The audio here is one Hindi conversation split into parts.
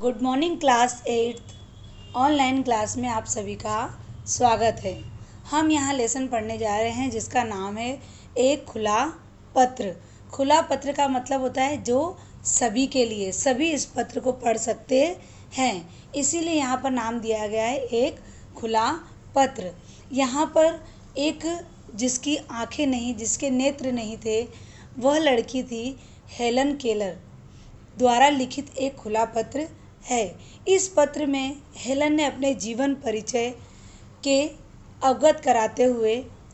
Good morning class 8th online class में आप सभी का स्वागत है। हम यहाँ लेसन पढ़ने जा रहे हैं जिसका नाम है एक खुला पत्र। खुला पत्र का मतलब होता है जो सभी के लिए, सभी इस पत्र को पढ़ सकते हैं, इसीलिए यहाँ पर नाम दिया गया है एक खुला पत्र। यहाँ पर एक जिसकी आंखें नहीं, जिसके नेत्र नहीं थे, वह लड़की थी हेलन केलर द्वारा लिखित एक खुला पत्र है। इस पत्र में हेलन ने अपने जीवन परिचय के अवगत कराते हुए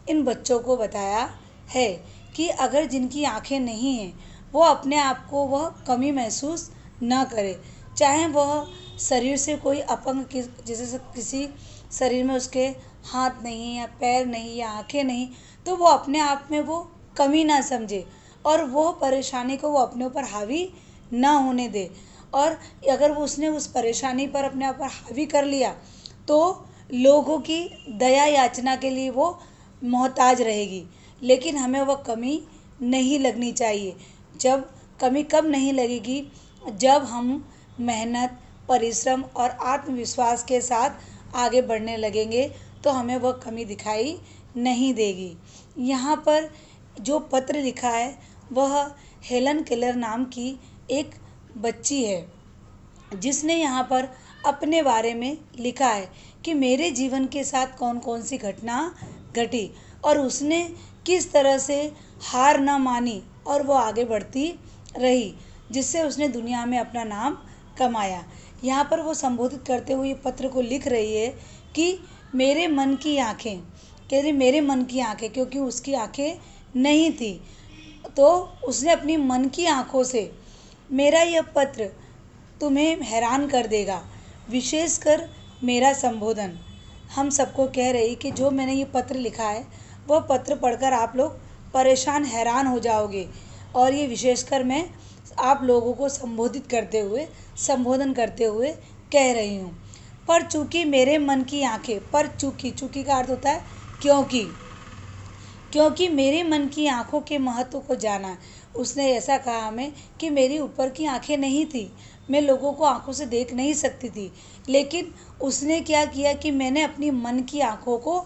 इन बच्चों को बताया है कि अगर जिनकी आंखें नहीं हैं वो अपने आप को वह कमी महसूस न करे, चाहे वह शरीर से कोई अपंग, जैसे किसी शरीर में उसके हाथ नहीं या पैर नहीं या आंखें नहीं, तो वो अपने आप में वो कमी ना समझे और वो परेशानी को वो अपने ऊपर हावी ना होने दे। और अगर वो उसने उस परेशानी पर अपने आप पर हावी कर लिया तो लोगों की दया याचना के लिए वो मोहताज रहेगी, लेकिन हमें वह कमी नहीं लगनी चाहिए। जब कमी कब नहीं लगेगी, जब हम मेहनत, परिश्रम और आत्मविश्वास के साथ आगे बढ़ने लगेंगे तो हमें वह कमी दिखाई नहीं देगी। यहाँ पर जो पत्र लिखा है वह हेलन केलर नाम की एक बच्ची है, जिसने यहाँ पर अपने बारे में लिखा है कि मेरे जीवन के साथ कौन कौन सी घटना घटी और उसने किस तरह से हार न मानी और वो आगे बढ़ती रही, जिससे उसने दुनिया में अपना नाम कमाया। यहाँ पर वो संबोधित करते हुए पत्र को लिख रही है कि मेरे मन की आँखें, कह रही मेरे मन की आँखें, क्योंकि उसकी आँखें नहीं थी, तो उसने अपनी मन की आँखों से मेरा यह पत्र तुम्हें हैरान कर देगा, विशेषकर मेरा संबोधन। हम सबको कह रही कि जो मैंने ये पत्र लिखा है वह पत्र पढ़कर आप लोग परेशान, हैरान हो जाओगे, और ये विशेषकर मैं आप लोगों को संबोधित करते हुए, संबोधन करते हुए कह रही हूँ। पर चूँकि मेरे मन की आँखें, पर चूँकि का अर्थ होता है क्योंकि मेरे मन की आँखों के महत्व को जाना। उसने ऐसा कहा हमें कि मेरी ऊपर की आँखें नहीं थी, मैं लोगों को आँखों से देख नहीं सकती थी, लेकिन उसने क्या किया कि मैंने अपनी मन की आँखों को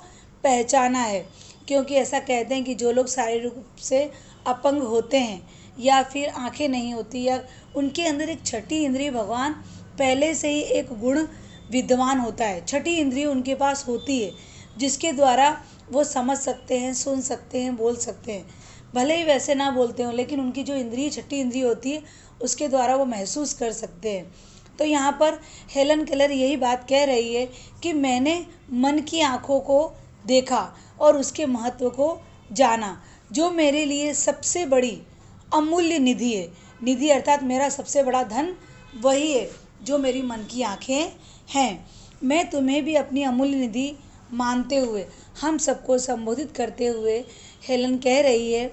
पहचाना है। क्योंकि ऐसा कहते हैं कि जो लोग शारीरिक रूप से अपंग होते हैं या फिर आँखें नहीं होती या उनके अंदर एक छठी इंद्रिय, भगवान पहले से ही एक गुण विद्यमान होता है, छठी इंद्रिय उनके पास होती है, जिसके द्वारा वो समझ सकते हैं, सुन सकते हैं, बोल सकते हैं। भले ही वैसे ना बोलते हों, लेकिन उनकी जो इंद्रिय, छठी इंद्रिय होती है, उसके द्वारा वो महसूस कर सकते हैं। तो यहाँ पर हेलन केलर यही बात कह रही है कि मैंने मन की आँखों को देखा और उसके महत्व को जाना, जो मेरे लिए सबसे बड़ी अमूल्य निधि है। निधि अर्थात मेरा सबसे बड़ा धन वही है जो मेरी मन की आँखें हैं। मैं तुम्हें भी अपनी अमूल्य निधि मानते हुए, हम सबको संबोधित करते हुए हेलन कह रही है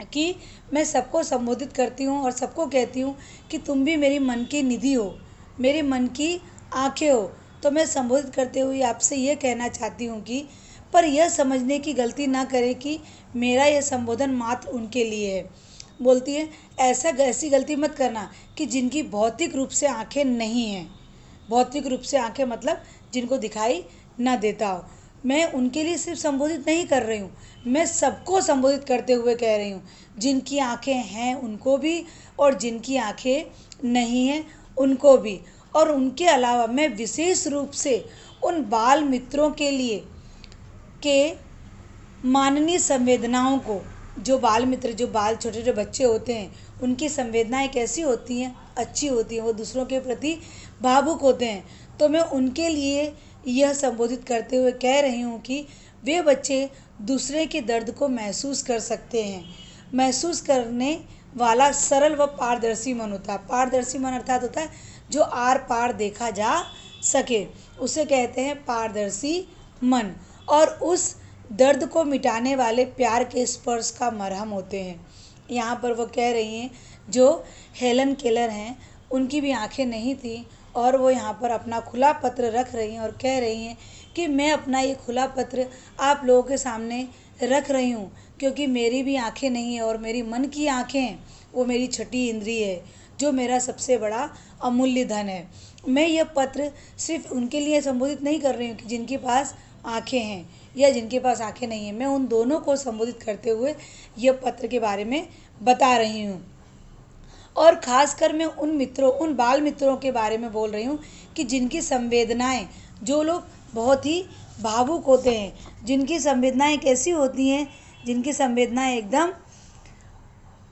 कि मैं सबको संबोधित करती हूँ और सबको कहती हूँ कि तुम भी मेरी मन की निधि हो, मेरे मन की आँखें हो। तो मैं संबोधित करते हुए आपसे यह कहना चाहती हूँ कि पर यह समझने की गलती ना करें कि मेरा यह संबोधन मात्र उनके लिए है। बोलती है ऐसी गलती मत करना कि जिनकी भौतिक रूप से आँखें नहीं हैं, भौतिक रूप से आँखें मतलब जिनको दिखाई ना देता हो। मैं उनके लिए सिर्फ संबोधित नहीं कर रही हूँ, मैं सबको संबोधित करते हुए कह रही हूँ, जिनकी आंखें हैं उनको भी और जिनकी आंखें नहीं हैं उनको भी। और उनके अलावा मैं विशेष रूप से उन बाल मित्रों के लिए के माननीय संवेदनाओं को, जो बाल मित्र, जो बाल छोटे छोटे बच्चे होते हैं, उनकी संवेदनाएं कैसी होती हैं, अच्छी होती हैं, वो दूसरों के प्रति भावुक होते हैं। तो मैं उनके लिए यह संबोधित करते हुए कह रही हूँ कि वे बच्चे दूसरे के दर्द को महसूस कर सकते हैं। महसूस करने वाला सरल व पारदर्शी मन होता है। पारदर्शी मन अर्थात होता है जो आर पार देखा जा सके, उसे कहते हैं पारदर्शी मन। और उस दर्द को मिटाने वाले प्यार के स्पर्श का मरहम होते हैं। यहाँ पर वो कह रही हैं, जो हेलन केलर हैं उनकी भी आंखें नहीं थी और वो यहाँ पर अपना खुला पत्र रख रही हैं और कह रही हैं कि मैं अपना ये खुला पत्र आप लोगों के सामने रख रही हूँ, क्योंकि मेरी भी आंखें नहीं है और मेरी मन की आंखें हैं, वो मेरी छठी इंद्रिय है। जो मेरा सबसे बड़ा अमूल्य धन है। मैं यह पत्र सिर्फ उनके लिए संबोधित नहीं कर रही हूँ कि जिनके पास आँखें हैं या जिनके पास आँखें नहीं हैं। मैं उन दोनों को संबोधित करते हुए यह पत्र के बारे में बता रही हूँ। और ख़ासकर मैं उन बाल मित्रों के बारे में बोल रही हूँ कि जिनकी संवेदनाएं, जो लोग बहुत ही भावुक होते हैं, जिनकी संवेदनाएं कैसी होती हैं, जिनकी संवेदनाएं एकदम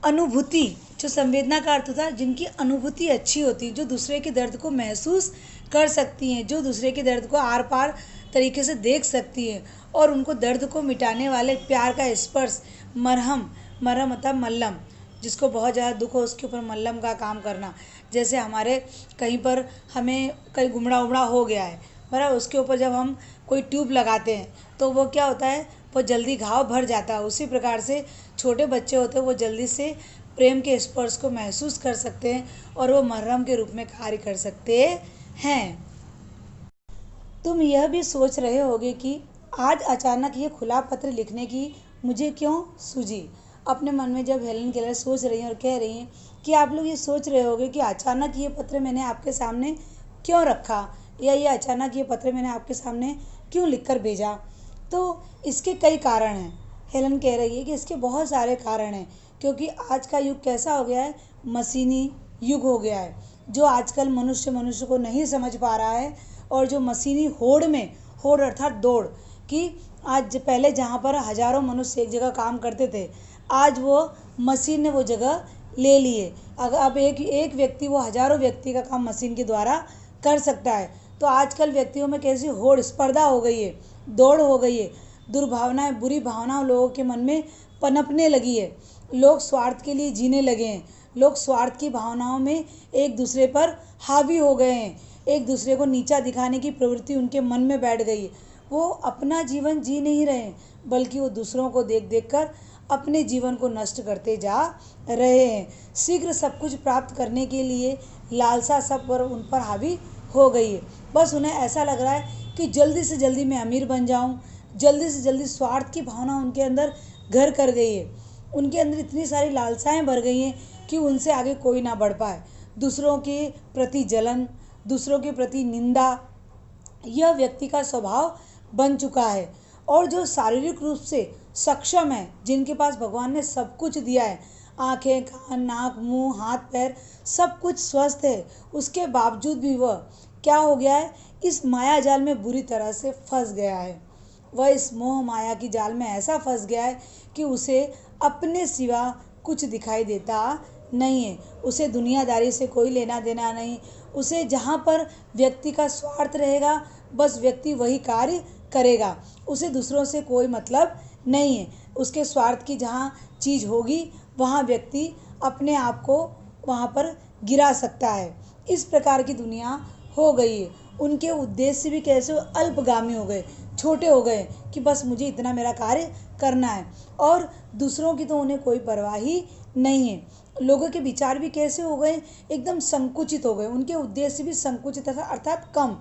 अनुभूति, जो संवेदना का अर्थ होता है जिनकी अनुभूति अच्छी होती है, जो दूसरे के दर्द को महसूस कर सकती हैं, जो दूसरे के दर्द को आर पार तरीके से देख सकती हैं और उनको दर्द को मिटाने वाले प्यार का स्पर्श, मरहम, मरहम मतलब मल्लम, जिसको बहुत ज़्यादा दुख हो उसके ऊपर मल्लम का काम करना। जैसे हमारे कहीं पर हमें कहीं गुमड़ा उमड़ा हो गया है, बराबर, उसके ऊपर जब हम कोई ट्यूब लगाते हैं तो वो क्या होता है, वो जल्दी घाव भर जाता है। उसी प्रकार से छोटे बच्चे होते हैं, वो जल्दी से प्रेम के स्पर्श को महसूस कर सकते हैं और वो मरहम के रूप में कार्य कर सकते हैं। तुम यह भी सोच रहे होगे कि आज अचानक ये खुला पत्र लिखने की मुझे क्यों सूझी। अपने मन में जब हेलन केलर सोच रही हैं और कह रही हैं कि आप लोग ये सोच रहे होगे कि अचानक ये पत्र मैंने आपके सामने क्यों रखा, या ये अचानक ये पत्र मैंने आपके सामने क्यों लिखकर भेजा। तो इसके कई कारण हैं। हेलन कह रही है कि इसके बहुत सारे कारण हैं, क्योंकि आज का युग कैसा हो गया है, मशीनी युग हो गया है, जो आजकल मनुष्य को नहीं समझ पा रहा है। और जो मशीनी होड़ अर्थात दौड़, कि आज पहले जहाँ पर हजारों मनुष्य एक जगह काम करते थे, आज वो मशीन ने वो जगह ले लिए। अगर अब एक व्यक्ति वो हजारों व्यक्ति का काम मशीन के द्वारा कर सकता है। तो आजकल व्यक्तियों में कैसी होड़, स्पर्धा हो गई है, दौड़ हो गई है, दुर्भावनाएं, बुरी भावनाएं लोगों के मन में पनपने लगी है। लोग स्वार्थ के लिए जीने लगे हैं, लोग स्वार्थ की भावनाओं में एक दूसरे पर हावी हो गए हैं, एक दूसरे को नीचा दिखाने की प्रवृत्ति उनके मन में बैठ गई है। वो अपना जीवन जी नहीं रहे, बल्कि वो दूसरों को देख देख कर अपने जीवन को नष्ट करते जा रहे हैं। शीघ्र सब कुछ प्राप्त करने के लिए लालसा सब पर उन पर हावी हो गई है। बस उन्हें ऐसा लग रहा है कि जल्दी से जल्दी मैं अमीर बन जाऊं, जल्दी से जल्दी स्वार्थ की भावना उनके अंदर घर कर गई है। उनके अंदर इतनी सारी लालसाएं भर गई हैं कि उनसे आगे कोई ना बढ़ पाए। दूसरों के प्रति जलन, दूसरों के प्रति निंदा, यह व्यक्ति का स्वभाव बन चुका है। और जो शारीरिक रूप से सक्षम है, जिनके पास भगवान ने सब कुछ दिया है, आँखें, कान, नाक, मुंह, हाथ पैर, सब कुछ स्वस्थ है, उसके बावजूद भी वह क्या हो गया है, इस माया जाल में बुरी तरह से फंस गया है। वह इस मोह माया की जाल में ऐसा फंस गया है कि उसे अपने सिवा कुछ दिखाई देता नहीं है। उसे दुनियादारी से कोई लेना देना नहीं। उसे जहाँ पर व्यक्ति का स्वार्थ रहेगा, बस व्यक्ति वही कार्य करेगा। उसे दूसरों से कोई मतलब नहीं है। उसके स्वार्थ की जहाँ चीज़ होगी, वहाँ व्यक्ति अपने आप को वहाँ पर गिरा सकता है। इस प्रकार की दुनिया हो गई है। उनके उद्देश्य भी कैसे अल्पगामी हो गए, छोटे हो गए, कि बस मुझे इतना मेरा कार्य करना है, और दूसरों की तो उन्हें कोई परवाह ही नहीं है। लोगों के विचार भी कैसे हो गए, एकदम संकुचित हो गए। उनके उद्देश्य भी संकुचित अर्थात कम।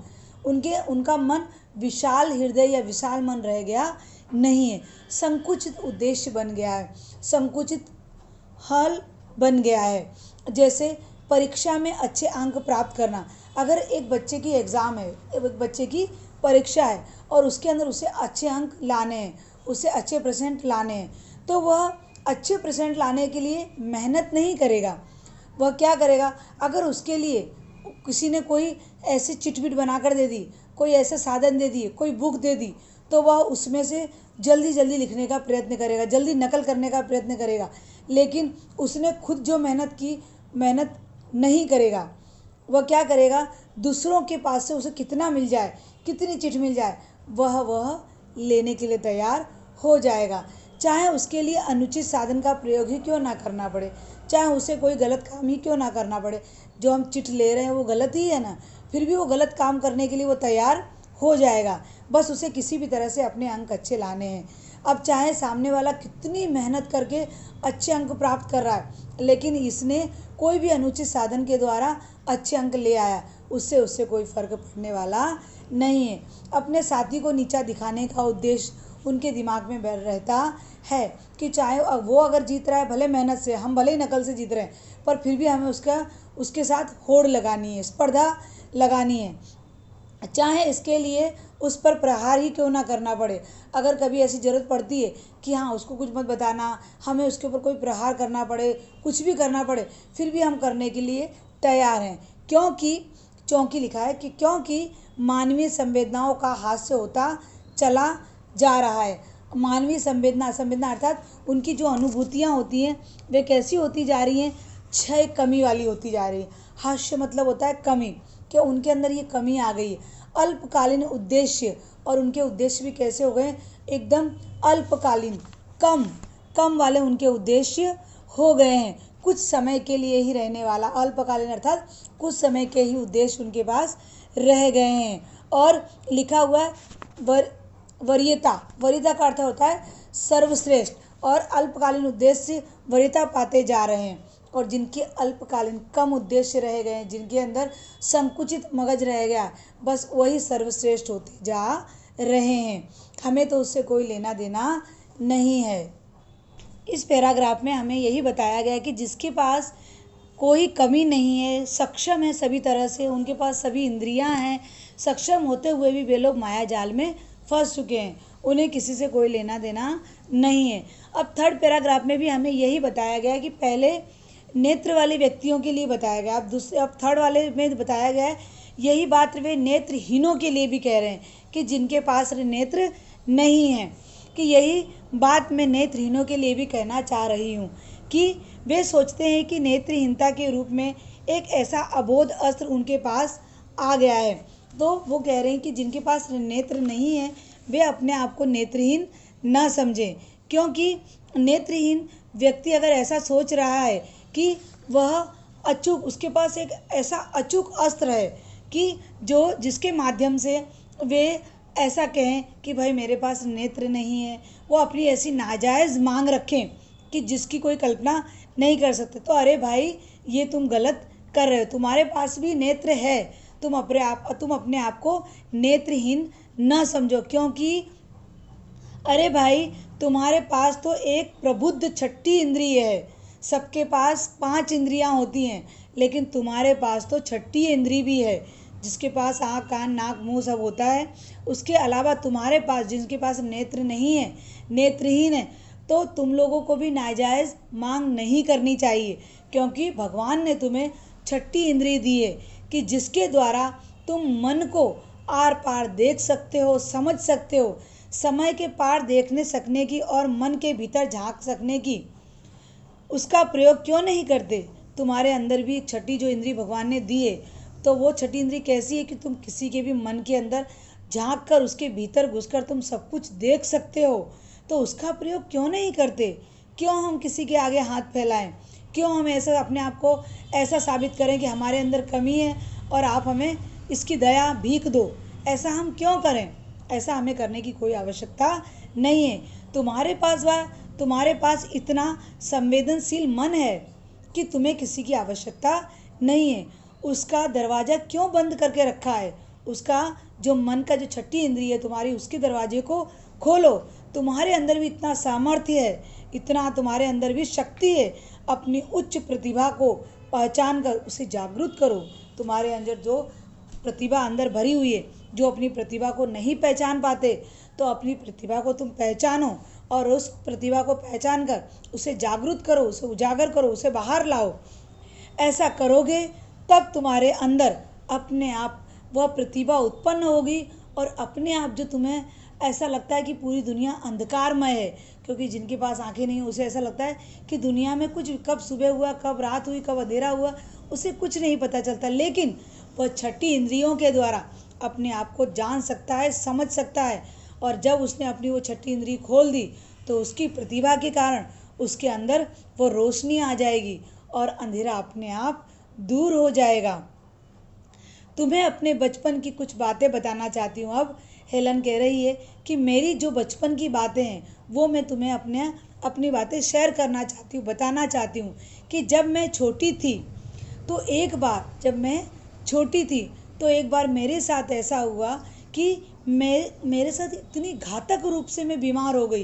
उनका मन विशाल हृदय या विशाल मन रह गया नहीं है, संकुचित उद्देश्य बन गया है, संकुचित हल बन गया है। जैसे परीक्षा में अच्छे अंक प्राप्त करना। अगर एक बच्चे की एग्ज़ाम है, एक बच्चे की परीक्षा है और उसके अंदर उसे अच्छे अंक लाने हैं, उसे अच्छे परसेंट लाने हैं, तो वह अच्छे परसेंट लाने के लिए मेहनत नहीं करेगा। वह क्या करेगा, अगर उसके लिए किसी ने कोई ऐसी चिटविट बना कर दे दी, कोई ऐसा साधन दे दिए, कोई बुक दे दी, तो वह उसमें से जल्दी जल्दी लिखने का प्रयत्न करेगा, जल्दी नकल करने का प्रयत्न करेगा। लेकिन उसने खुद जो मेहनत की, मेहनत नहीं करेगा। वह क्या करेगा, दूसरों के पास से उसे कितना मिल जाए, कितनी चिट मिल जाए, वह लेने के लिए तैयार हो जाएगा, चाहे उसके लिए अनुचित साधन का प्रयोग ही क्यों ना करना पड़े, चाहे उसे कोई गलत काम ही क्यों ना करना पड़े। जो हम चिट ले रहे हैं वो गलत ही है ना, फिर भी वो गलत काम करने के लिए वो तैयार हो जाएगा। बस उसे किसी भी तरह से अपने अंक अच्छे लाने हैं। अब चाहे सामने वाला कितनी मेहनत करके अच्छे अंक प्राप्त कर रहा है, लेकिन इसने कोई भी अनुचित साधन के द्वारा अच्छे अंक ले आया, उससे कोई फर्क पड़ने वाला नहीं है। अपने साथी को नीचा दिखाने का उद्देश्य उनके दिमाग में रहता है कि चाहे वो अगर जीत रहा है, भले मेहनत से, हम भले ही नकल से जीत रहे हैं, पर फिर भी हमें उसके साथ होड़ लगानी है, स्पर्धा लगानी है, चाहे इसके लिए उस पर प्रहार ही क्यों ना करना पड़े। अगर कभी ऐसी ज़रूरत पड़ती है कि हाँ उसको कुछ मत बताना, हमें उसके ऊपर कोई प्रहार करना पड़े, कुछ भी करना पड़े, फिर भी हम करने के लिए तैयार हैं। क्योंकि लिखा है कि क्योंकि मानवीय संवेदनाओं का हास्य होता चला जा रहा है। मानवीय संवेदना अर्थात उनकी जो अनुभूतियाँ होती हैं वे कैसी होती जा रही हैं, क्षय, कमी वाली होती जा रही है। हास्य मतलब होता है कमी, कि उनके अंदर ये कमी आ गई है। अल्पकालीन उद्देश्य, और उनके उद्देश्य भी कैसे हो गए, एकदम अल्पकालीन, कम वाले उनके उद्देश्य हो गए हैं। कुछ समय के लिए ही रहने वाला, अल्पकालीन अर्थात कुछ समय के ही उद्देश्य उनके पास रह गए हैं। और लिखा हुआ है वरीयता का अर्थ होता है सर्वश्रेष्ठ, और अल्पकालीन उद्देश्य वरीयता पाते जा रहे हैं। और जिनके अल्पकालीन कम उद्देश्य रह गए हैं, जिनके अंदर संकुचित मगज रह गया, बस वही सर्वश्रेष्ठ होते जा रहे हैं। हमें तो उससे कोई लेना देना नहीं है। इस पैराग्राफ में हमें यही बताया गया है कि जिसके पास कोई कमी नहीं है, सक्षम है सभी तरह से, उनके पास सभी इंद्रियां हैं, सक्षम होते हुए भी वे लोग माया जाल में फंस चुके हैं, उन्हें किसी से कोई लेना देना नहीं है। अब थर्ड पैराग्राफ में भी हमें यही बताया गया है कि पहले नेत्र वाले व्यक्तियों के लिए बताया गया, अब थर्ड वाले में बताया गया है यही बात वे नेत्रहीनों के लिए भी कह रहे हैं कि जिनके पास नेत्र नहीं है, कि यही बात मैं नेत्रहीनों के लिए भी कहना चाह रही हूँ कि वे सोचते हैं कि नेत्रहीनता के रूप में एक ऐसा अबोध अस्त्र उनके पास आ गया है। तो वो कह रहे हैं कि जिनके पास नेत्र नहीं है वे अपने आप को नेत्रहीन ना समझें, क्योंकि नेत्रहीन व्यक्ति अगर ऐसा सोच रहा है कि वह अचूक, उसके पास एक ऐसा अचूक अस्त्र है कि जिसके माध्यम से वे ऐसा कहें कि भाई मेरे पास नेत्र नहीं है, वो अपनी ऐसी नाजायज़ मांग रखें कि जिसकी कोई कल्पना नहीं कर सकते, तो अरे भाई ये तुम गलत कर रहे हो, तुम्हारे पास भी नेत्र है, तुम अपने आप को नेत्रहीन न समझो, क्योंकि अरे भाई तुम्हारे पास तो एक प्रबुद्ध छठी इंद्रिय है। सबके पास 5 इंद्रियां होती हैं, लेकिन तुम्हारे पास तो छठी इंद्री भी है, जिसके पास आँख, कान, नाक, मुंह सब होता है। उसके अलावा तुम्हारे पास, जिनके पास नेत्र नहीं है, नेत्रहीन है, तो तुम लोगों को भी नाजायज़ मांग नहीं करनी चाहिए, क्योंकि भगवान ने तुम्हें छठी इंद्री दी है कि जिसके द्वारा तुम मन को आर पार देख सकते हो, समझ सकते हो। समय के पार देखने सकने की और मन के भीतर झांक सकने की उसका प्रयोग क्यों नहीं करते। तुम्हारे अंदर भी छठी जो इंद्री भगवान ने दी है, तो वो छठी इंद्री कैसी है कि तुम किसी के भी मन के अंदर झांक कर उसके भीतर घुसकर तुम सब कुछ देख सकते हो, तो उसका प्रयोग क्यों नहीं करते। क्यों हम किसी के आगे हाथ फैलाएं, क्यों हम ऐसा अपने आप को ऐसा साबित करें कि हमारे अंदर कमी है और आप हमें इसकी दया भीख दो, ऐसा हम क्यों करें। ऐसा हमें करने की कोई आवश्यकता नहीं है। तुम्हारे पास इतना संवेदनशील मन है कि तुम्हें किसी की आवश्यकता नहीं है। उसका दरवाज़ा क्यों बंद करके रखा है। उसका जो मन का जो छठी इंद्रिय है तुम्हारी, उसके दरवाजे को खोलो। तुम्हारे अंदर भी इतना सामर्थ्य है, इतना तुम्हारे अंदर भी शक्ति है। अपनी उच्च प्रतिभा को पहचान कर उसे जागृत करो। तुम्हारे अंदर जो प्रतिभा अंदर भरी हुई है, जो अपनी प्रतिभा को नहीं पहचान पाते, तो अपनी प्रतिभा को तुम पहचानो और उस प्रतिभा को पहचान कर उसे जागृत करो, उसे उजागर करो, उसे बाहर लाओ। ऐसा करोगे तब तुम्हारे अंदर अपने आप वह प्रतिभा उत्पन्न होगी और अपने आप जो तुम्हें ऐसा लगता है कि पूरी दुनिया अंधकारमय है, क्योंकि जिनके पास आंखें नहीं उसे ऐसा लगता है कि दुनिया में कुछ कब सुबह हुआ, कब रात हुई, कब अंधेरा हुआ, उसे कुछ नहीं पता चलता। लेकिन वह छठी इंद्रियों के द्वारा अपने आप को जान सकता है, समझ सकता है। और जब उसने अपनी वो छठी इंद्री खोल दी तो उसकी प्रतिभा के कारण उसके अंदर वो रोशनी आ जाएगी और अंधेरा अपने आप दूर हो जाएगा। तुम्हें अपने बचपन की कुछ बातें बताना चाहती हूँ। अब हेलन कह रही है कि मेरी जो बचपन की बातें हैं वो मैं तुम्हें अपनी बातें शेयर करना चाहती हूँ, बताना चाहती हूँ कि जब मैं छोटी थी तो एक बार मेरे साथ ऐसा हुआ कि मेरे साथ इतनी घातक रूप से मैं बीमार हो गई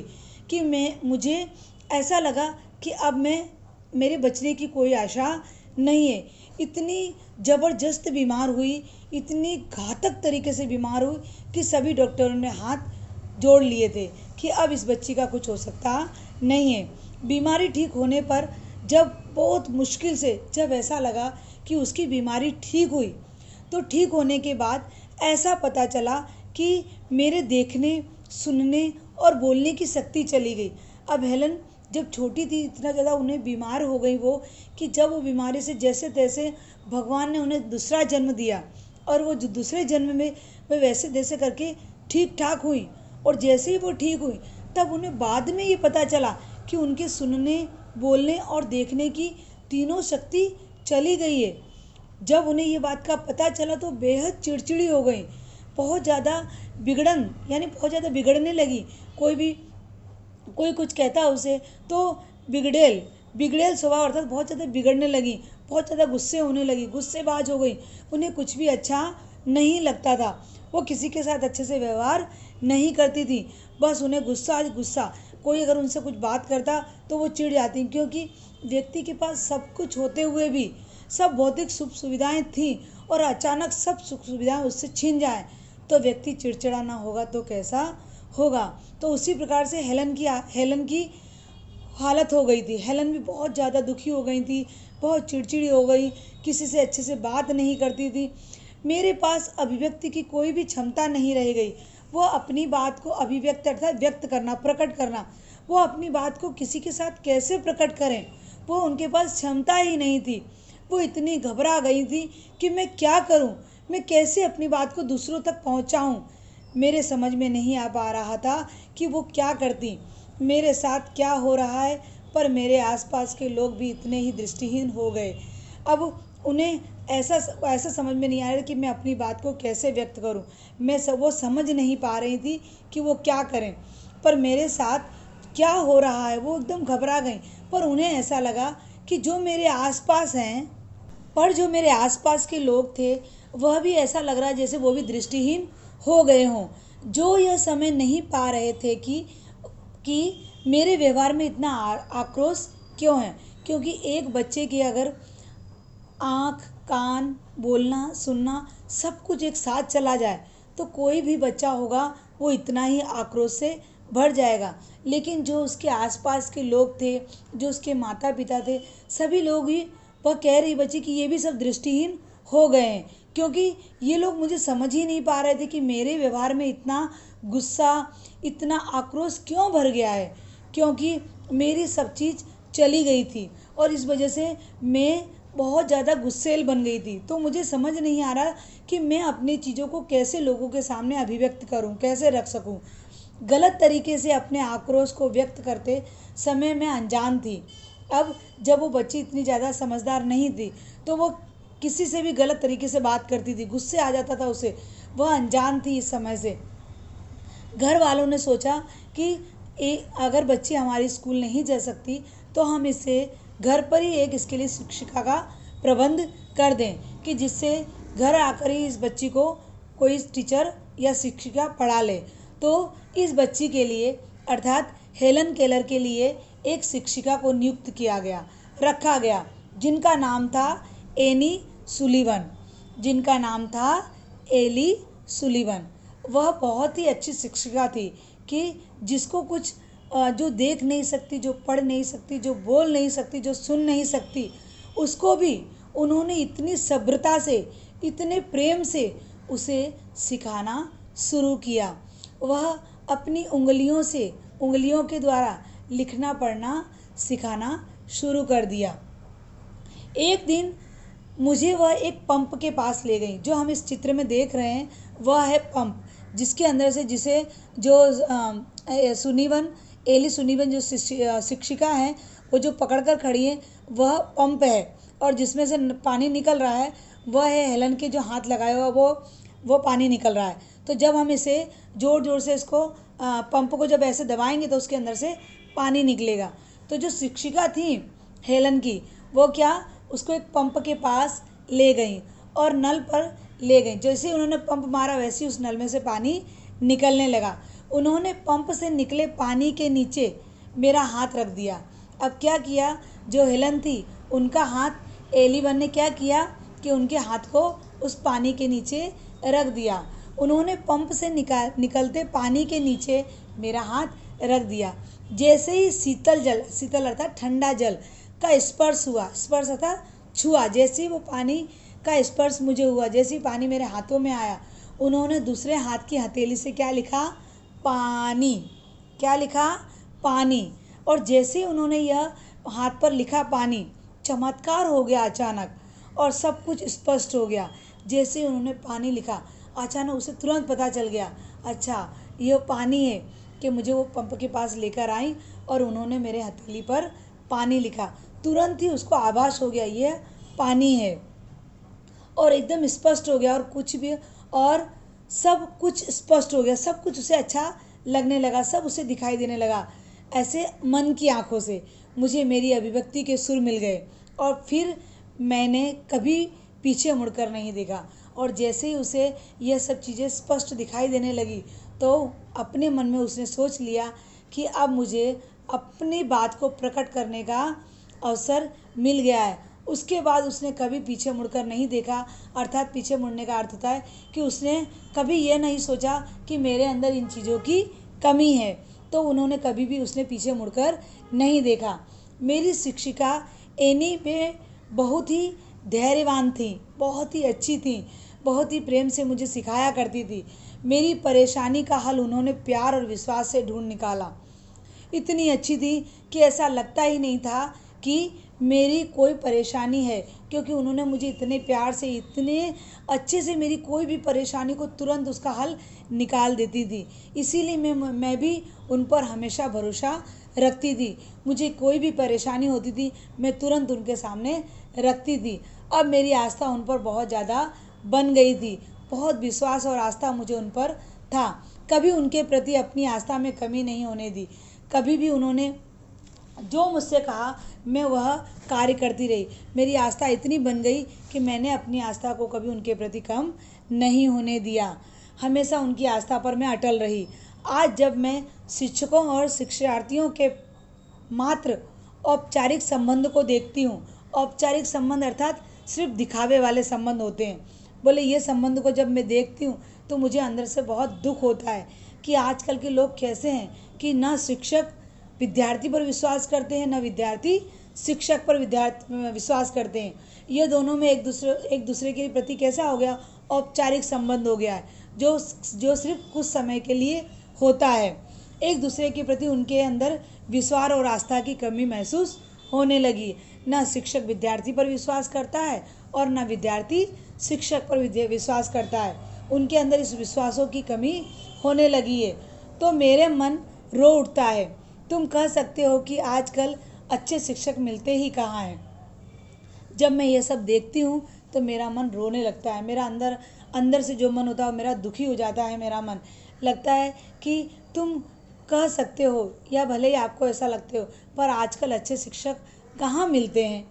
कि मुझे ऐसा लगा कि अब मेरे बचने की कोई आशा नहीं है। इतनी ज़बरदस्त बीमार हुई, इतनी घातक तरीके से बीमार हुई कि सभी डॉक्टरों ने हाथ जोड़ लिए थे कि अब इस बच्ची का कुछ हो सकता नहीं है। बीमारी ठीक होने पर जब बहुत मुश्किल से जब ऐसा लगा कि उसकी बीमारी ठीक हुई, तो ठीक होने के बाद ऐसा पता चला कि मेरे देखने, सुनने और बोलने की शक्ति चली गई। अब हेलन जब छोटी थी, इतना ज़्यादा उन्हें बीमार हो गई वो, कि जब वो बीमारी से जैसे तैसे भगवान ने उन्हें दूसरा जन्म दिया, और वो जो दूसरे जन्म में वे वैसे तैसे करके ठीक ठाक हुई। और जैसे ही वो ठीक हुई, तब उन्हें बाद में ये पता चला कि उनके सुनने, बोलने और देखने की तीनों शक्ति चली गई है। जब उन्हें ये बात का पता चला तो बेहद चिड़चिड़ी हो गई, बहुत ज़्यादा बिगड़न यानी बहुत ज़्यादा बिगड़ने लगी। कोई कुछ कहता उसे तो बिगड़ेल स्वभाव अर्थात बहुत ज़्यादा बिगड़ने लगी, बहुत ज़्यादा गुस्से होने लगी, गुस्सेबाज हो गई। उन्हें कुछ भी अच्छा नहीं लगता था, वो किसी के साथ अच्छे से व्यवहार नहीं करती थी, बस उन्हें गुस्सा। कोई अगर उनसे कुछ बात करता तो वो चिढ़ जाती, क्योंकि व्यक्ति के पास सब कुछ होते हुए भी सब भौतिक सुख सुविधाएं थी और अचानक सब सुख सुविधाएं उससे छीन जाए तो व्यक्ति चिड़चिड़ा ना होगा तो कैसा होगा। तो उसी प्रकार से हेलन की हालत हो गई थी। हेलन भी बहुत ज़्यादा दुखी हो गई थी, बहुत चिड़चिड़ी हो गई, किसी से अच्छे से बात नहीं करती थी। मेरे पास अभिव्यक्ति की कोई भी क्षमता नहीं रह गई। वो अपनी बात को अभिव्यक्त अर्थात व्यक्त करना, प्रकट करना, वो अपनी बात को किसी के साथ कैसे प्रकट करें, वो उनके पास क्षमता ही नहीं थी। वो इतनी घबरा गई थी कि मैं क्या करूं, मैं कैसे अपनी बात को दूसरों तक पहुंचाऊं। मेरे समझ में नहीं आ पा रहा था कि वो क्या करती, मेरे साथ क्या हो रहा है। पर मेरे आसपास के लोग भी इतने ही दृष्टिहीन हो गए। अब उन्हें ऐसा समझ में नहीं आ रहा कि मैं अपनी बात को कैसे व्यक्त करूं। वो समझ नहीं पा रही थी कि वो क्या करें, पर मेरे साथ क्या हो रहा है। वो एकदम घबरा गई। पर उन्हें ऐसा लगा कि जो मेरे आसपास के लोग थे, वह भी ऐसा लग रहा है जैसे वो भी दृष्टिहीन हो गए हों, जो यह समय नहीं पा रहे थे कि मेरे व्यवहार में इतना आक्रोश क्यों है। क्योंकि एक बच्चे की अगर आँख, कान, बोलना, सुनना सब कुछ एक साथ चला जाए तो कोई भी बच्चा होगा वो इतना ही आक्रोश से भर जाएगा। लेकिन जो उसके आसपास के लोग थे, जो उसके माता पिता थे, सभी लोग ही वह कह रही बच्ची कि ये भी सब दृष्टिहीन हो गए हैं, क्योंकि ये लोग मुझे समझ ही नहीं पा रहे थे कि मेरे व्यवहार में इतना गुस्सा, इतना आक्रोश क्यों भर गया है। क्योंकि मेरी सब चीज़ चली गई थी और इस वजह से मैं बहुत ज़्यादा गुस्सैल बन गई थी। तो मुझे समझ नहीं आ रहा कि मैं अपनी चीज़ों को कैसे लोगों के सामने अभिव्यक्त करूं, कैसे रख सकूं। गलत तरीके से अपने आक्रोश को व्यक्त करते समय मैं अनजान थी। अब जब वो बच्ची इतनी ज़्यादा समझदार नहीं थी तो वो किसी से भी गलत तरीके से बात करती थी, गुस्से आ जाता था उसे। वह अनजान थी इस समय से। घर वालों ने सोचा कि अगर बच्ची हमारी स्कूल नहीं जा सकती तो हम इसे घर पर ही इसके लिए शिक्षिका का प्रबंध कर दें, कि जिससे घर आकर ही इस बच्ची को कोई टीचर या शिक्षिका पढ़ा ले। तो इस बच्ची के लिए अर्थात हेलन केलर के लिए एक शिक्षिका को नियुक्त रखा गया, जिनका नाम था एली सुलीवन। वह बहुत ही अच्छी शिक्षिका थी कि जिसको कुछ जो देख नहीं सकती, जो पढ़ नहीं सकती, जो बोल नहीं सकती, जो सुन नहीं सकती, उसको भी उन्होंने इतनी सभ्रता से, इतने प्रेम से उसे सिखाना शुरू किया। वह अपनी उंगलियों के द्वारा लिखना पढ़ना सिखाना शुरू कर दिया। एक दिन मुझे वह एक पंप के पास ले गई। जो हम इस चित्र में देख रहे हैं वह है पंप, जिसके अंदर से एली सुनीवन जो शिक्षिका हैं, वो जो पकड़कर खड़ी है वह पंप है, और जिसमें से पानी निकल रहा है वह है हेलन के जो हाथ लगाया हुआ वो पानी निकल रहा है। तो जब हम इसे जोर जोर से इसको पंप को जब ऐसे दबाएंगे तो उसके अंदर से पानी निकलेगा। तो जो शिक्षिका थी हेलन की, वो क्या उसको एक पंप के पास ले गई और नल पर ले गई। जैसे ही उन्होंने पंप मारा वैसे ही उस नल में से पानी निकलने लगा। उन्होंने पंप से निकले पानी के नीचे मेरा हाथ रख दिया। अब क्या किया, जो हेलन थी उनका हाथ एलिवन ने क्या किया कि उनके हाथ को उस पानी के नीचे रख दिया। उन्होंने पंप से निकलते पानी के नीचे मेरा हाथ रख दिया। जैसे ही शीतल जल, शीतल अर्थात ठंडा जल का स्पर्श हुआ, स्पर्श अर्थात छुआ, जैसे ही वो पानी का स्पर्श मुझे हुआ, जैसे ही पानी मेरे हाथों में आया, उन्होंने दूसरे हाथ की हथेली से क्या लिखा, पानी। क्या लिखा, पानी। और जैसे ही उन्होंने यह हाथ पर लिखा पानी, चमत्कार हो गया अचानक और सब कुछ स्पष्ट हो गया। जैसे उन्होंने पानी लिखा, अचानक उसे तुरंत पता चल गया, अच्छा ये पानी है, कि मुझे वो पंप के पास लेकर आई और उन्होंने मेरे हथेली पर पानी लिखा। तुरंत ही उसको आभास हो गया ये पानी है और एकदम स्पष्ट हो गया और कुछ भी, और सब कुछ स्पष्ट हो गया, सब कुछ उसे अच्छा लगने लगा, सब उसे दिखाई देने लगा। ऐसे मन की आंखों से मुझे मेरी अभिव्यक्ति के सुर मिल गए और फिर मैंने कभी पीछे मुड़कर नहीं देखा। और जैसे ही उसे यह सब चीज़ें स्पष्ट दिखाई देने लगी तो अपने मन में उसने सोच लिया कि अब मुझे अपनी बात को प्रकट करने का अवसर मिल गया है। उसके बाद उसने कभी पीछे मुड़कर नहीं देखा। अर्थात पीछे मुड़ने का अर्थ होता है कि उसने कभी ये नहीं सोचा कि मेरे अंदर इन चीज़ों की कमी है, तो उन्होंने कभी भी उसने पीछे मुड़कर नहीं देखा। मेरी शिक्षिका एनी वे बहुत ही धैर्यवान थी, बहुत ही अच्छी थी, बहुत ही प्रेम से मुझे सिखाया करती थी। मेरी परेशानी का हल उन्होंने प्यार और विश्वास से ढूंढ निकाला। इतनी अच्छी थी कि ऐसा लगता ही नहीं था कि मेरी कोई परेशानी है, क्योंकि उन्होंने मुझे इतने प्यार से, इतने अच्छे से मेरी कोई भी परेशानी को तुरंत उसका हल निकाल देती थी। इसीलिए मैं भी उन पर हमेशा भरोसा रखती थी। मुझे कोई भी परेशानी होती थी मैं तुरंत उनके सामने रखती थी। अब मेरी आस्था उन पर बहुत ज़्यादा बन गई थी। बहुत विश्वास और आस्था मुझे उन पर था। कभी उनके प्रति अपनी आस्था में कमी नहीं होने दी। कभी भी उन्होंने जो मुझसे कहा मैं वह कार्य करती रही। मेरी आस्था इतनी बन गई कि मैंने अपनी आस्था को कभी उनके प्रति कम नहीं होने दिया। हमेशा उनकी आस्था पर मैं अटल रही। आज जब मैं शिक्षकों और शिक्षार्थियों के मात्र औपचारिक संबंध को देखती हूँ, औपचारिक संबंध अर्थात सिर्फ दिखावे वाले संबंध होते हैं, बोले ये संबंध को जब मैं देखती हूँ तो मुझे अंदर से बहुत दुख होता है कि आजकल के लोग कैसे हैं कि ना शिक्षक विद्यार्थी पर विश्वास करते हैं, ना विद्यार्थी शिक्षक पर विश्वास करते हैं। ये दोनों में एक दूसरे के प्रति कैसा हो गया, औपचारिक संबंध हो गया है, जो सिर्फ कुछ समय के लिए होता है। एक दूसरे के प्रति उनके अंदर विश्वास और आस्था की कमी महसूस होने लगी। ना शिक्षक विद्यार्थी पर विश्वास करता है और ना विद्यार्थी शिक्षक पर विश्वास करता है। उनके अंदर इस विश्वासों की कमी होने लगी है। तो मेरे मन रो उठता है। तुम कह सकते हो कि आजकल अच्छे शिक्षक मिलते ही कहाँ हैं। जब मैं ये सब देखती हूँ तो मेरा मन रोने लगता है। मेरा अंदर से जो मन होता है मेरा दुखी हो जाता है। मेरा मन लगता है कि तुम कह सकते हो या भले ही आपको ऐसा लगते हो, पर आजकल अच्छे शिक्षक कहाँ मिलते हैं।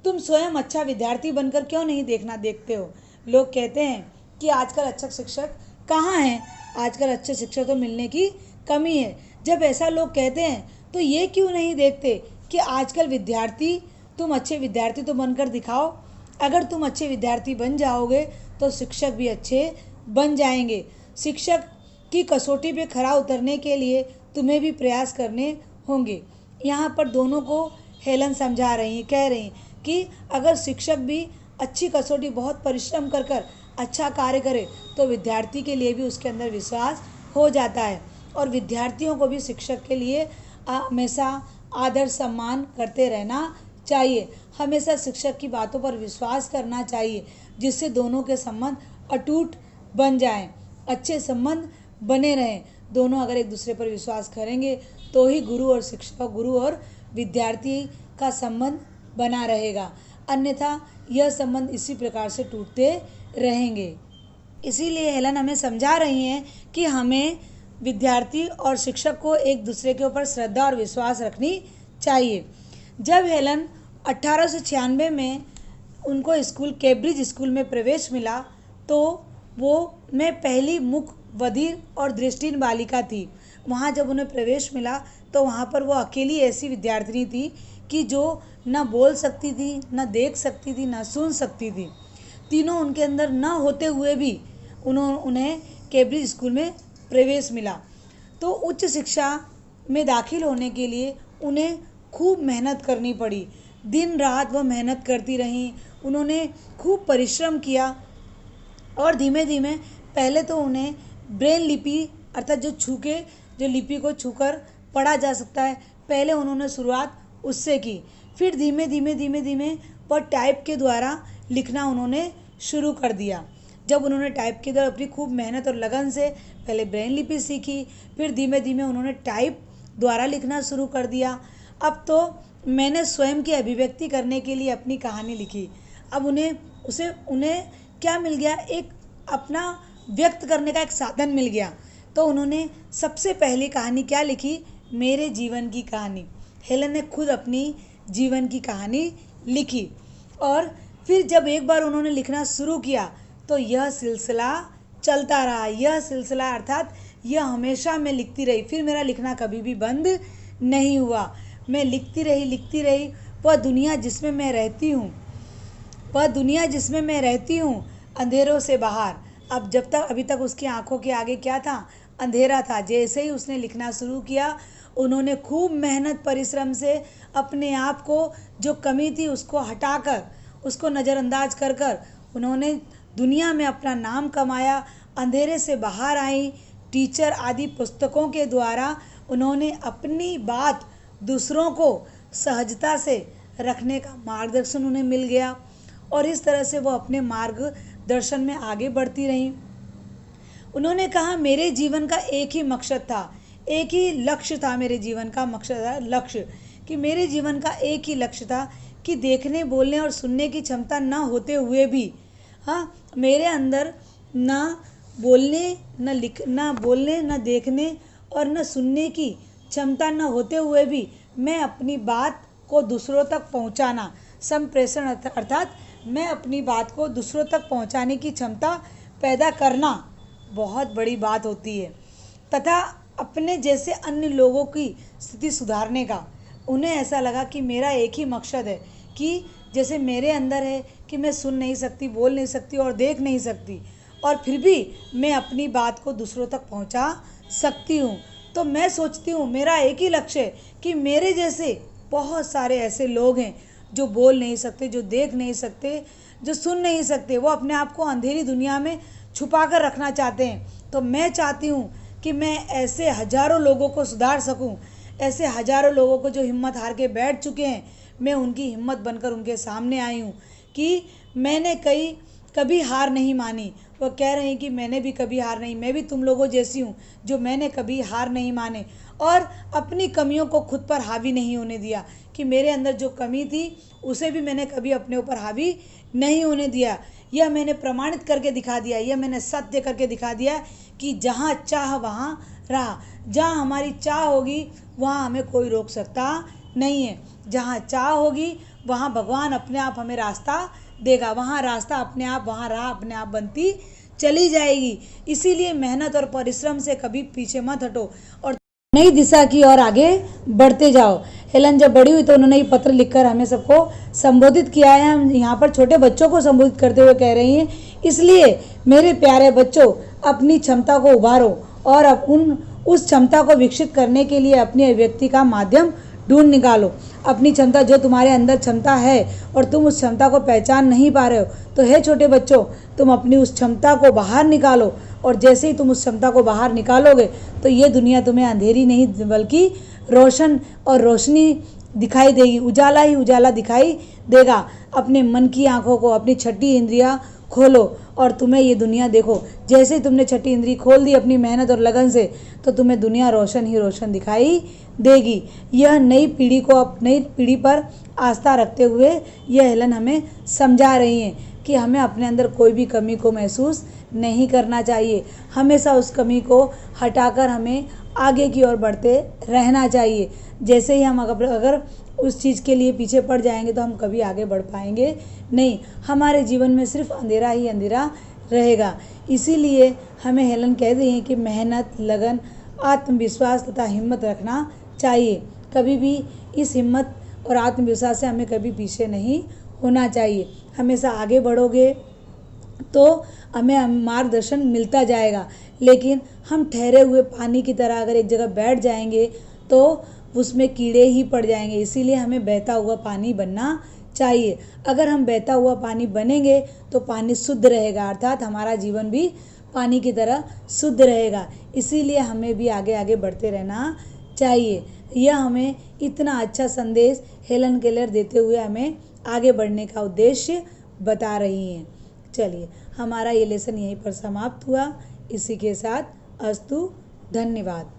तुम स्वयं अच्छा विद्यार्थी बनकर क्यों नहीं देखते हो। लोग कहते हैं कि आजकल अच्छा शिक्षक कहाँ हैं, आजकल अच्छे शिक्षक तो मिलने की कमी है। जब ऐसा लोग कहते हैं तो ये क्यों नहीं देखते कि आजकल विद्यार्थी, तुम अच्छे विद्यार्थी तो बनकर दिखाओ। अगर तुम अच्छे विद्यार्थी बन जाओगे तो शिक्षक भी अच्छे बन जाएंगे। शिक्षक की कसौटी पे खरा उतरने के लिए तुम्हें भी प्रयास करने होंगे। यहाँ पर दोनों को हेलन समझा रही हैं, कह रही कि अगर शिक्षक भी अच्छी कसौटी, बहुत परिश्रम कर अच्छा कार्य करे तो विद्यार्थी के लिए भी उसके अंदर विश्वास हो जाता है। और विद्यार्थियों को भी शिक्षक के लिए हमेशा आदर सम्मान करते रहना चाहिए। हमेशा शिक्षक की बातों पर विश्वास करना चाहिए, जिससे दोनों के संबंध अटूट बन जाएं, अच्छे संबंध बने रहें। दोनों अगर एक दूसरे पर विश्वास करेंगे तो ही गुरु और शिक्षक, गुरु और विद्यार्थी का संबंध बना रहेगा, अन्यथा यह संबंध इसी प्रकार से टूटते रहेंगे। इसीलिए हेलन हमें समझा रही हैं कि हमें विद्यार्थी और शिक्षक को एक दूसरे के ऊपर श्रद्धा और विश्वास रखनी चाहिए। जब हेलन 1896 में उनको स्कूल, कैम्ब्रिज स्कूल में प्रवेश मिला तो मैं पहली मुख बधिर और दृष्टिहीन बालिका थी। वहाँ जब उन्हें प्रवेश मिला तो वहाँ पर वो अकेली ऐसी विद्यार्थिनी थी कि जो न बोल सकती थी, न देख सकती थी, न सुन सकती थी। तीनों उनके अंदर न होते हुए भी उन्हें कैम्ब्रिज स्कूल में प्रवेश मिला। तो उच्च शिक्षा में दाखिल होने के लिए उन्हें खूब मेहनत करनी पड़ी। दिन रात वो मेहनत करती रहीं, उन्होंने खूब परिश्रम किया और धीमे धीमे पहले तो उन्हें ब्रेल लिपि अर्थात जो लिपि को छूकर पढ़ा जा सकता है, पहले उन्होंने शुरुआत उससे की। फिर धीमे धीमे वह टाइप के द्वारा लिखना उन्होंने शुरू कर दिया। जब उन्होंने टाइप के द्वारा अपनी खूब मेहनत और लगन से पहले ब्रेल लिपि सीखी, फिर धीमे धीमे उन्होंने टाइप द्वारा लिखना शुरू कर दिया। अब तो मैंने स्वयं की अभिव्यक्ति करने के लिए अपनी कहानी लिखी। अब उन्हें क्या मिल गया, एक अपना व्यक्त करने का एक साधन मिल गया। तो उन्होंने सबसे पहली कहानी क्या लिखी, मेरे जीवन की कहानी। हेलन ने खुद अपनी जीवन की कहानी लिखी और फिर जब एक बार उन्होंने लिखना शुरू किया तो यह सिलसिला चलता रहा। यह सिलसिला अर्थात यह हमेशा मैं लिखती रही, फिर मेरा लिखना कभी भी बंद नहीं हुआ। मैं लिखती रही। वह दुनिया जिसमें मैं रहती हूँ अंधेरों से बाहर। अभी तक उसकी आंखों के आगे क्या था, अंधेरा था। जैसे ही उसने लिखना शुरू किया, उन्होंने खूब मेहनत परिश्रम से अपने आप को जो कमी थी उसको हटाकर, उसको नज़रअंदाज कर उन्होंने दुनिया में अपना नाम कमाया। अंधेरे से बाहर आई। टीचर आदि पुस्तकों के द्वारा उन्होंने अपनी बात दूसरों को सहजता से रखने का मार्गदर्शन उन्हें मिल गया और इस तरह से वो अपने मार्गदर्शन में आगे बढ़ती रहीं। उन्होंने कहा, मेरे जीवन का एक ही मकसद था, एक ही लक्ष्य था। मेरे जीवन का मकसद था लक्ष्य, कि मेरे जीवन का एक ही लक्ष्य था कि देखने, बोलने और सुनने की क्षमता न होते हुए भी, मेरे अंदर न बोलने, न देखने और न सुनने की क्षमता न होते हुए भी मैं अपनी बात को दूसरों तक पहुंचाना, संप्रेषण अर्थात मैं अपनी बात को दूसरों तक पहुंचाने की क्षमता पैदा करना बहुत बड़ी बात होती है, तथा अपने जैसे अन्य लोगों की स्थिति सुधारने का। उन्हें ऐसा लगा कि मेरा एक ही मकसद है कि जैसे मेरे अंदर है कि मैं सुन नहीं सकती, बोल नहीं सकती और देख नहीं सकती, और फिर भी मैं अपनी बात को दूसरों तक पहुंचा सकती हूँ। तो मैं सोचती हूँ मेरा एक ही लक्ष्य है कि मेरे जैसे बहुत सारे ऐसे लोग हैं जो बोल नहीं सकते, जो देख नहीं सकते, जो सुन नहीं सकते, वो अपने आप को अंधेरी दुनिया में छुपा कर रखना चाहते हैं। तो मैं चाहती हूँ कि मैं ऐसे हजारों लोगों को सुधार सकूँ, ऐसे हजारों लोगों को जो हिम्मत हार के बैठ चुके हैं, मैं उनकी हिम्मत बनकर उनके सामने आई हूँ कि मैंने कभी हार नहीं मानी। वो कह रहे हैं कि मैंने भी कभी हार नहीं, मैं भी तुम लोगों जैसी हूँ जो मैंने कभी हार नहीं माने और अपनी कमियों को खुद पर हावी नहीं होने दिया, कि मेरे अंदर जो कमी थी उसे भी मैंने कभी अपने ऊपर हावी नहीं होने दिया। यह मैंने प्रमाणित करके दिखा दिया, यह मैंने सत्य करके दिखा दिया कि जहाँ चाह वहाँ राह, जहाँ हमारी चाह होगी वहाँ हमें कोई रोक सकता नहीं है। जहाँ चाह होगी वहाँ भगवान अपने आप हमें रास्ता देगा, वहाँ रास्ता अपने आप, वहाँ राह अपने आप बनती चली जाएगी। इसीलिए मेहनत और परिश्रम से कभी पीछे मत हटो और नई दिशा की ओर आगे बढ़ते जाओ। हेलन जब बड़ी हुई तो उन्होंने ये पत्र लिखकर हमें सबको संबोधित किया है। हम यहाँ पर छोटे बच्चों को संबोधित करते हुए कह रही हैं, इसलिए मेरे प्यारे बच्चों, अपनी क्षमता को उभारो और उस क्षमता को विकसित करने के लिए अपनी अभिव्यक्ति का माध्यम ढूंढ निकालो। अपनी क्षमता, जो तुम्हारे अंदर क्षमता है और तुम उस क्षमता को पहचान नहीं पा रहे हो, तो हे छोटे बच्चों, तुम अपनी उस क्षमता को बाहर निकालो। और जैसे ही तुम उस क्षमता को बाहर निकालोगे तो ये दुनिया तुम्हें अंधेरी नहीं बल्कि रोशन और रोशनी दिखाई देगी, उजाला ही उजाला दिखाई देगा। अपने मन की आंखों को, अपनी छठी इंद्रियां खोलो और तुम्हें ये दुनिया देखो। जैसे ही तुमने छठी इंद्री खोल दी अपनी मेहनत और लगन से, तो तुम्हें दुनिया रोशन ही रोशन दिखाई देगी। यह नई पीढ़ी पर आस्था रखते हुए यह हेलन हमें समझा रही हैं कि हमें अपने अंदर कोई भी कमी को महसूस नहीं करना चाहिए। हमेशा उस कमी को हटाकर हमें आगे की ओर बढ़ते रहना चाहिए। जैसे ही हम अगर उस चीज़ के लिए पीछे पड़ जाएंगे तो हम कभी आगे बढ़ पाएंगे नहीं। हमारे जीवन में सिर्फ अंधेरा ही अंधेरा रहेगा। इसीलिए हमें हेलन कह रही हैं कि मेहनत, लगन, आत्मविश्वास तथा हिम्मत रखना चाहिए। कभी भी इस हिम्मत और आत्मविश्वास से हमें कभी पीछे नहीं होना चाहिए। हमेशा आगे बढ़ोगे तो हमें मार्गदर्शन मिलता जाएगा, लेकिन हम ठहरे हुए पानी की तरह अगर एक जगह बैठ जाएंगे तो उसमें कीड़े ही पड़ जाएंगे। इसीलिए हमें बहता हुआ पानी बनना चाहिए। अगर हम बहता हुआ पानी बनेंगे तो पानी शुद्ध रहेगा, अर्थात हमारा जीवन भी पानी की तरह शुद्ध रहेगा। इसीलिए हमें भी आगे आगे बढ़ते रहना चाहिए। यह हमें इतना अच्छा संदेश हेलन केलर देते हुए हमें आगे बढ़ने का उद्देश्य बता रही हैं। चलिए, हमारा ये लेसन यहीं पर समाप्त हुआ। इसी के साथ अस्तु, धन्यवाद।